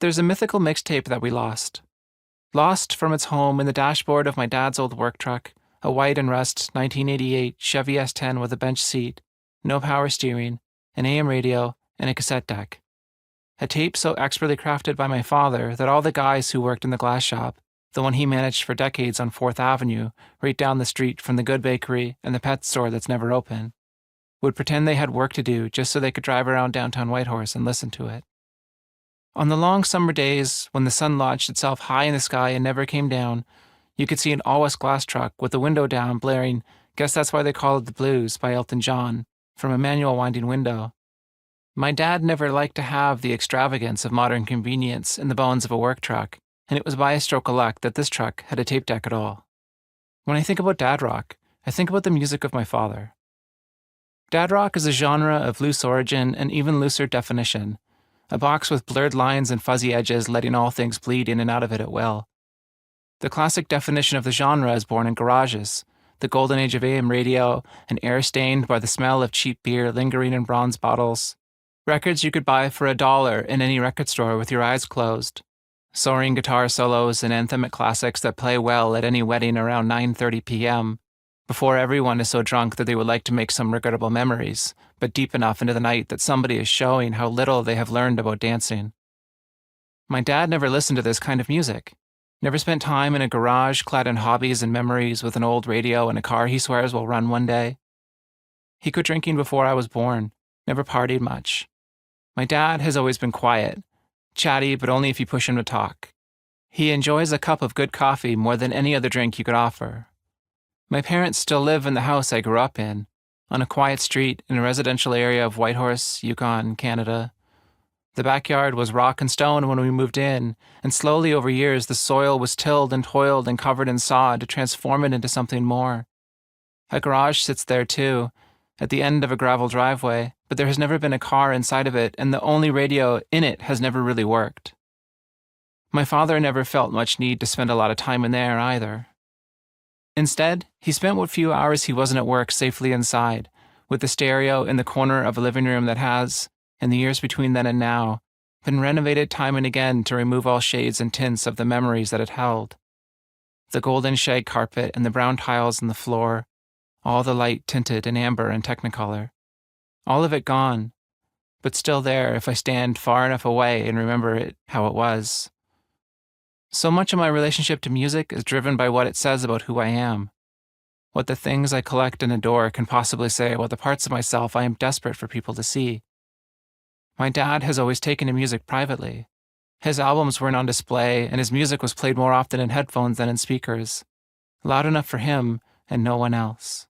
there's a mythical mixtape that we lost. Lost from its home in the dashboard of my dad's old work truck, a white and rust 1988 Chevy S10 with a bench seat, no power steering, an AM radio, and a cassette deck. A tape so expertly crafted by my father that all the guys who worked in the glass shop, the one he managed for decades on 4th Avenue, right down the street from the Good Bakery and the pet store that's never open, would pretend they had work to do just so they could drive around downtown Whitehorse and listen to it. On the long summer days, when the sun lodged itself high in the sky and never came down, you could see an all-west glass truck with the window down blaring "Guess That's Why They Call It the Blues" by Elton John from a manual winding window. My dad never liked to have the extravagance of modern convenience in the bones of a work truck, and it was by a stroke of luck that this truck had a tape deck at all. When I think about dad rock, I think about the music of my father. Dad rock is a genre of loose origin and even looser definition, a box with blurred lines and fuzzy edges letting all things bleed in and out of it at will. The classic definition of the genre is born in garages, the golden age of AM radio, and air stained by the smell of cheap beer lingering in bronze bottles. Records you could buy for $1 in any record store with your eyes closed. Soaring guitar solos and anthemic classics that play well at any wedding around 9:30 p.m., before everyone is so drunk that they would like to make some regrettable memories, but deep enough into the night that somebody is showing how little they have learned about dancing. My dad never listened to this kind of music. Never spent time in a garage clad in hobbies and memories with an old radio and a car he swears will run one day. He quit drinking before I was born, never partied much. My dad has always been quiet, chatty but only if you push him to talk. He enjoys a cup of good coffee more than any other drink you could offer. My parents still live in the house I grew up in, on a quiet street in a residential area of Whitehorse, Yukon, Canada. The backyard was rock and stone when we moved in, and slowly over years the soil was tilled and toiled and covered in sod to transform it into something more. A garage sits there too, at the end of a gravel driveway, but there has never been a car inside of it, and the only radio in it has never really worked. My father never felt much need to spend a lot of time in there either. Instead, he spent what few hours he wasn't at work safely inside, with the stereo in the corner of a living room that has, in the years between then and now, been renovated time and again to remove all shades and tints of the memories that it held. The golden shag carpet and the brown tiles on the floor, all the light tinted in amber and technicolor. All of it gone, but still there if I stand far enough away and remember it how it was. So much of my relationship to music is driven by what it says about who I am, what the things I collect and adore can possibly say about the parts of myself I am desperate for people to see. My dad has always taken to music privately. His albums weren't on display, and his music was played more often in headphones than in speakers, loud enough for him and no one else.